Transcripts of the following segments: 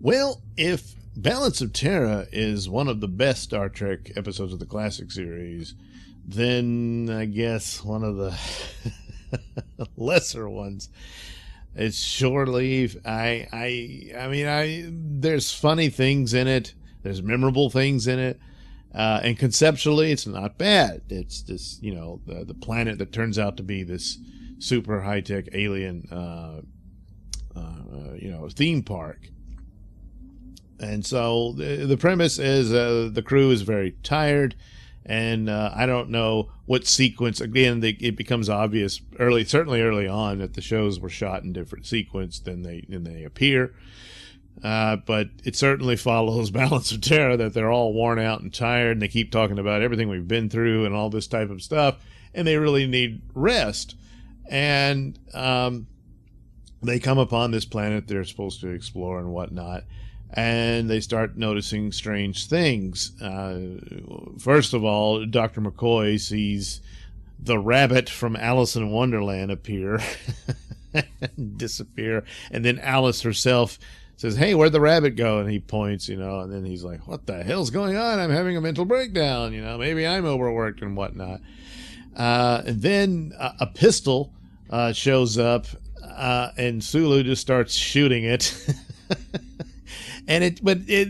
Well, if Balance of Terra is one of the best Star Trek episodes of the classic series, then I guess one of the lesser ones is Shore Leave. There's funny things in it. There's memorable things in it. And conceptually, it's not bad. It's this, the planet that turns out to be this super high-tech alien, theme park. And so the premise is the crew is very tired, and I don't know what sequence. Again, it becomes obvious certainly early on, that the shows were shot in different sequence than they appear. But it certainly follows Balance of Terra that they're all worn out and tired, and they keep talking about everything we've been through and all this type of stuff, and they really need rest. And they come upon this planet they're supposed to explore and whatnot, and they start noticing strange things. First of all, Dr. McCoy sees the rabbit from Alice in Wonderland appear and disappear, and then Alice herself says, "Hey, where'd the rabbit go?" And he points, and then he's like, "What the hell's going on? I'm having a mental breakdown. Maybe I'm overworked and whatnot." And then a pistol shows up, and Sulu just starts shooting it. And what it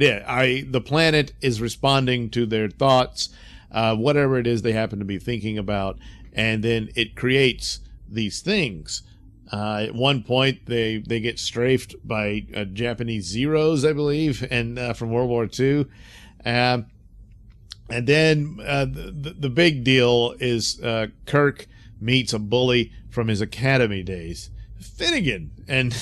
is. The planet is responding to their thoughts, whatever it is they happen to be thinking about, and then it creates these things. At one point, they get strafed by Japanese Zeros, I believe, and from World War II. And then the big deal is Kirk meets a bully from his academy days, Finnegan, and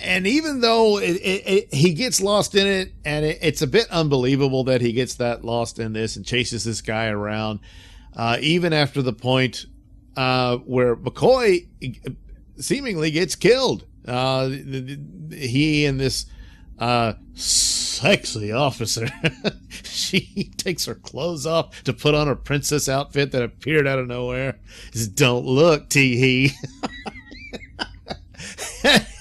and even though he gets lost in it, and it's a bit unbelievable that he gets that lost in this and chases this guy around, even after the point where McCoy seemingly gets killed. He and this sexy officer, she takes her clothes off to put on her princess outfit that appeared out of nowhere. Just don't look, Tee-hee.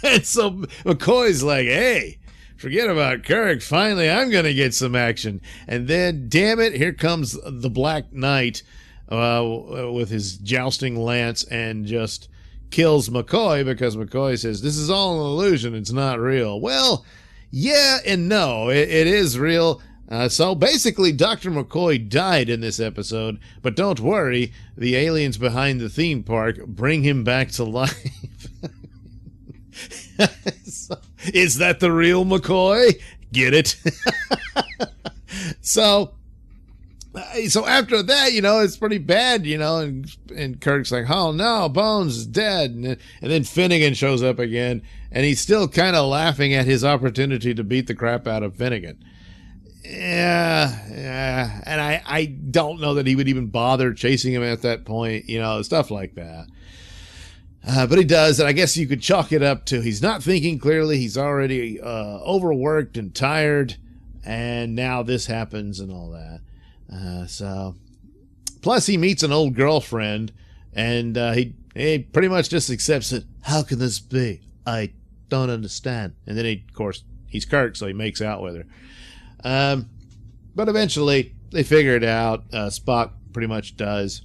And so McCoy's like, "Hey, forget about Kirk. Finally, I'm going to get some action." And then, damn it, here comes the Black Knight with his jousting lance and just kills McCoy, because McCoy says, "This is all an illusion. It's not real." Well, yeah and no. It is real. So basically, Dr. McCoy died in this episode, but don't worry, the aliens behind the theme park bring him back to life. So, is that the real McCoy? Get it? So after that, it's pretty bad, and Kirk's like, "Oh no, Bones is dead." And then Finnegan shows up again, and he's still kind of laughing at his opportunity to beat the crap out of Finnegan. Yeah. And I don't know that he would even bother chasing him at that point, stuff like that. But he does, and I guess you could chalk it up to he's not thinking clearly. He's already overworked and tired, and now this happens and all that. Plus he meets an old girlfriend, and he pretty much just accepts it. "How can this be? I don't understand." And then of course, he's Kirk, so he makes out with her. But eventually they figure it out. Spock pretty much does.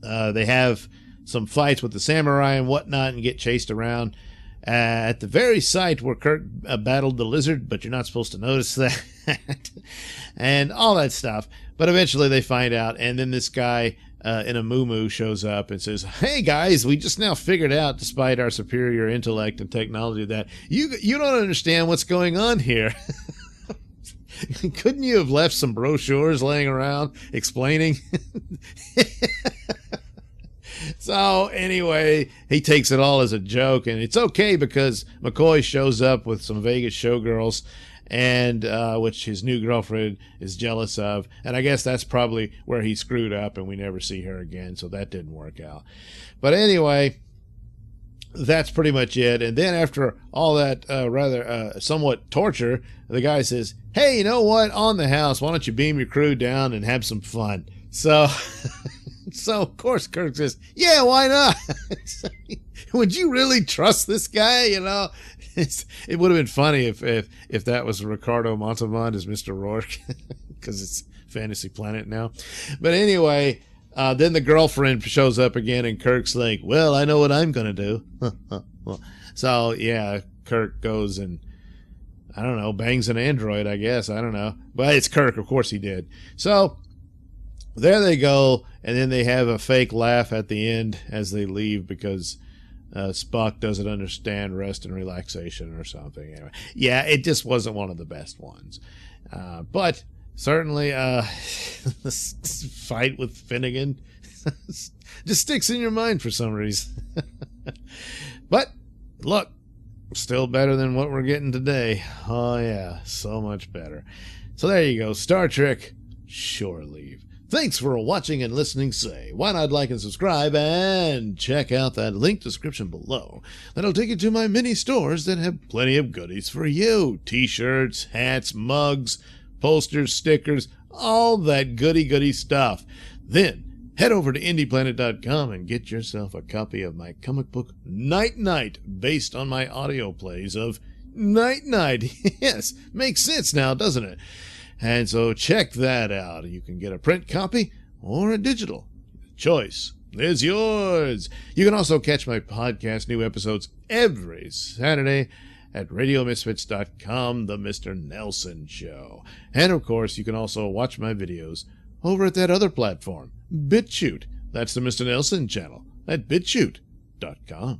They have some fights with the samurai and whatnot, and get chased around at the very site where Kirk battled the lizard, but you're not supposed to notice that. And all that stuff. But eventually they find out, and then this guy in a muumuu shows up and says, "Hey guys, we just now figured out, despite our superior intellect and technology, that you don't understand what's going on here." Couldn't you have left some brochures laying around explaining? So anyway, he takes it all as a joke, and it's okay because McCoy shows up with some Vegas showgirls, and which his new girlfriend is jealous of, and I guess that's probably where he screwed up, and we never see her again, so that didn't work out. But anyway, that's pretty much it. And then after all that somewhat torture, the guy says, "Hey, you know what? On the house, why don't you beam your crew down and have some fun?" So So, of course, Kirk says, yeah, why not? Would you really trust this guy? You know, it would have been funny if that was Ricardo Montalban as Mr. Rourke, because it's Fantasy Planet now. But anyway, then the girlfriend shows up again, and Kirk's like, well, I know what I'm going to do. So, yeah, Kirk goes and, I don't know, bangs an android, I guess. I don't know. But it's Kirk. Of course he did. So there they go. And then they have a fake laugh at the end as they leave because Spock doesn't understand rest and relaxation or something. Anyway, yeah, it just wasn't one of the best ones. But certainly this fight with Finnegan just sticks in your mind for some reason. But look, still better than what we're getting today. Oh, yeah, so much better. So there you go. Star Trek Shore Leave. Thanks for watching and listening. Say, why not like and subscribe and check out that link description below. That'll take you to my mini stores that have plenty of goodies for you. T-shirts, hats, mugs, posters, stickers, all that goody stuff. Then head over to IndiePlanet.com and get yourself a copy of my comic book Night Night, based on my audio plays of Night Night. Yes, makes sense now, doesn't it? And so check that out. You can get a print copy or a digital. The choice is yours. You can also catch my podcast new episodes every Saturday at RadioMisfits.com, The Mr. Nailsin Show. And of course, you can also watch my videos over at that other platform, BitChute. That's the Mr. Nailsin channel at BitChute.com.